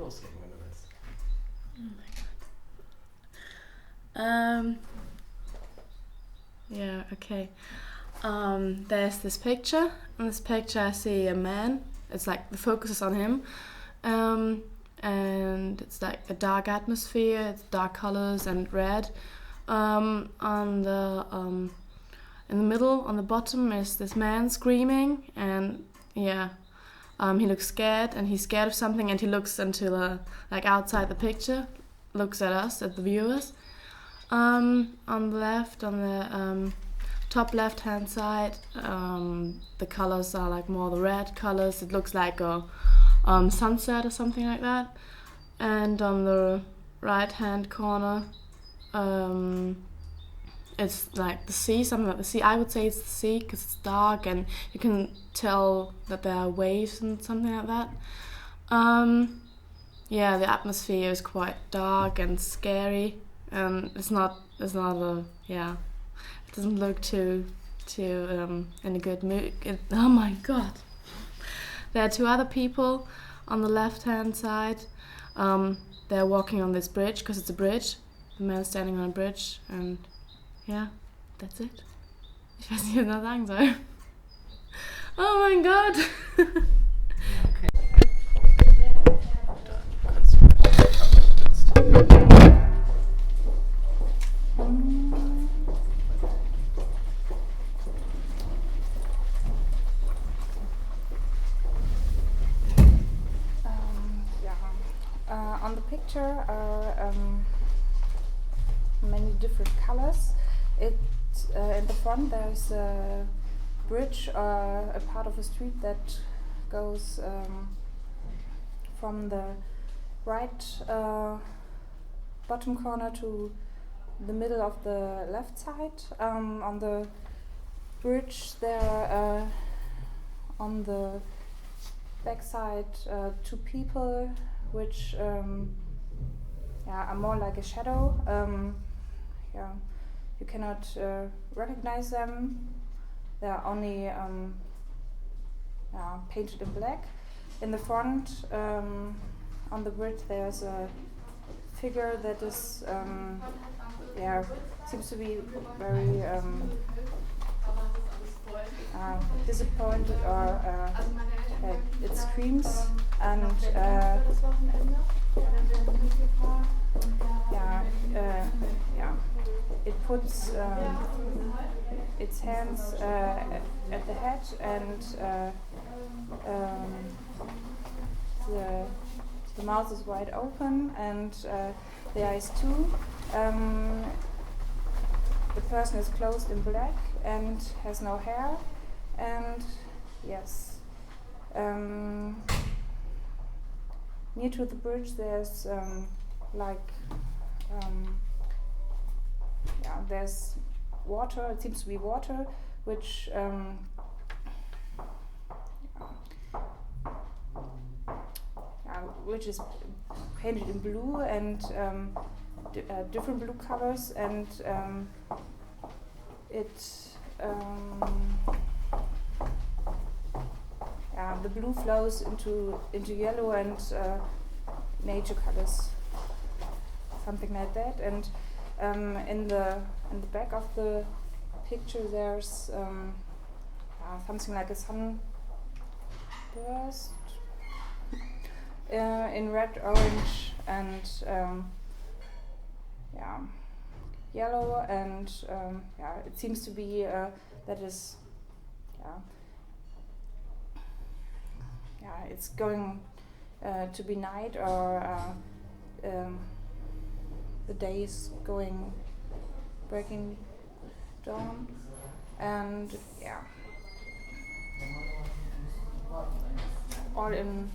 losgehen, wenn du willst. Oh my god. Yeah, okay. There's this picture. In this picture I see a man. It's like the focus is on him. And it's like a dark atmosphere, it's dark colors and red. In the middle, on the bottom, is this man screaming, and yeah, he looks scared, and he's scared of something, and he looks into the, like outside the picture, looks at us, at the viewers. On the left, on the top left-hand side, the colors are like more the red colors. It looks like a sunset or something like that. And on the right-hand corner, it's like the sea, something like the sea. I would say it's the sea because it's dark and you can tell that there are waves and something like that. Yeah, the atmosphere is quite dark and scary, and it's not it doesn't look too in a good mood. Oh my god! There are two other people on the left-hand side. They're walking on this bridge because it's a bridge. The man's standing on a bridge, and yeah, that's it. Ich weiß nicht, was ich noch sagen soll. Oh mein Gott! Okay. Dann kannst du weiter on the picture are many different colors. In the front there's a bridge, a part of a street that goes from the right bottom corner to the middle of the left side. On the bridge there are on the back side two people which are more like a shadow. You cannot recognize them. They are only painted in black. In the front, on the bridge, there's a figure that is, seems to be very disappointed, or it screams, and it puts its hands at the head, and the mouth is wide open, and the eyes too. The person is clothed in black and has no hair, and yes. Near to the bridge there's there's water. It seems to be water, which which is painted in blue and different blue colors, and the blue flows into yellow and nature colors, something like that. And in the back of the picture there's something like a sunburst in red, orange, and yellow, and it seems to be that is it's going to be night, or the day is breaking dawn, and all in.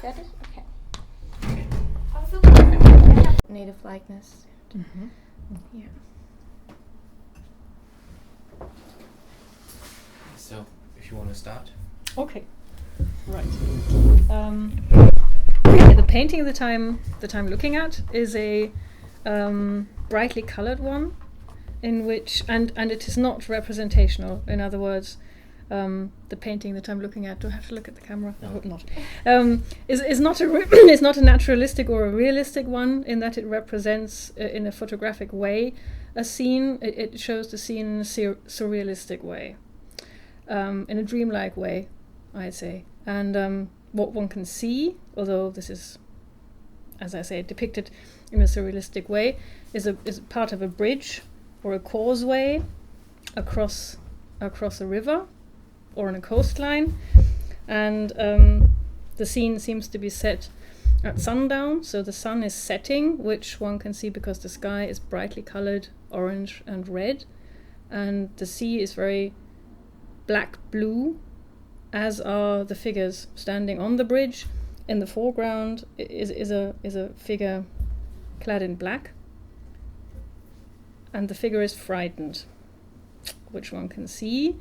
Fertig? Okay. Native likeness. Mm-hmm. Yeah. So, if you want to start. Okay. Right. The painting that I'm looking at is a brightly colored one, in which and it is not representational. In other words, the painting that I'm looking at. Do I have to look at the camera? No. I hope not. Is not a is not a naturalistic or a realistic one in that it represents in a photographic way a scene. It shows the scene in a surrealistic way, in a dreamlike way, I'd say. And what one can see, although this is, as I say, depicted in a surrealistic way, is part of a bridge or a causeway across a river or on a coastline, and the scene seems to be set at sundown, so the sun is setting, which one can see because the sky is brightly colored orange and red, and the sea is very black blue, as are the figures standing on the bridge. In the foreground is a figure clad in black, and the figure is frightened, which one can see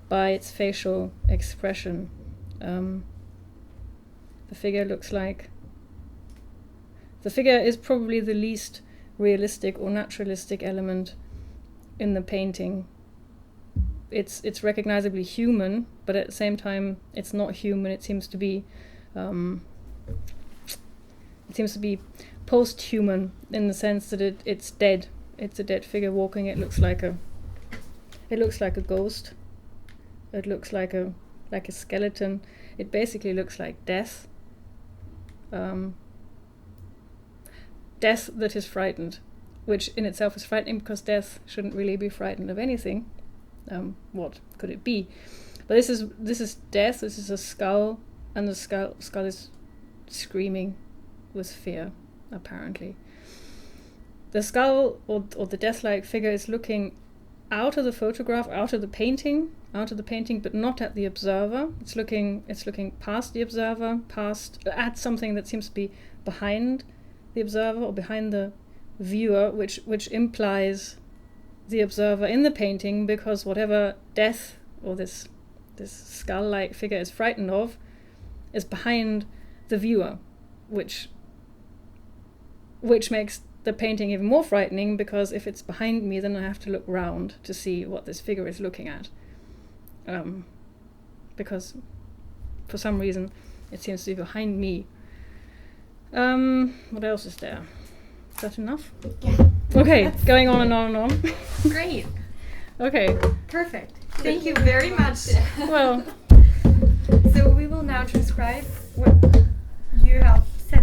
by its facial expression. The figure is probably the least realistic or naturalistic element in the painting. It's recognizably human, but at the same time it's not human. It seems to be post-human in the sense that it's dead. It's a dead figure walking. It looks like a ghost. It looks like a skeleton. It basically looks like death. Death that is frightened, which in itself is frightening because death shouldn't really be frightened of anything. What could it be? But this is death. This is a skull, and the skull is screaming with fear, apparently. The skull or the death-like figure is looking out of the photograph, out of the painting, but not at the observer. It's looking past the observer, at something that seems to be behind the observer or behind the viewer, which implies the observer in the painting, because whatever death or this skull-like figure is frightened of is behind the viewer, which makes the painting even more frightening, because if it's behind me, then I have to look round to see what this figure is looking at. Because for some reason it seems to be behind me. What else is there? Is that enough? Yeah. Okay, going on and on and on. Great. Okay. Perfect. Thank you very much. Well, So we will now transcribe what you have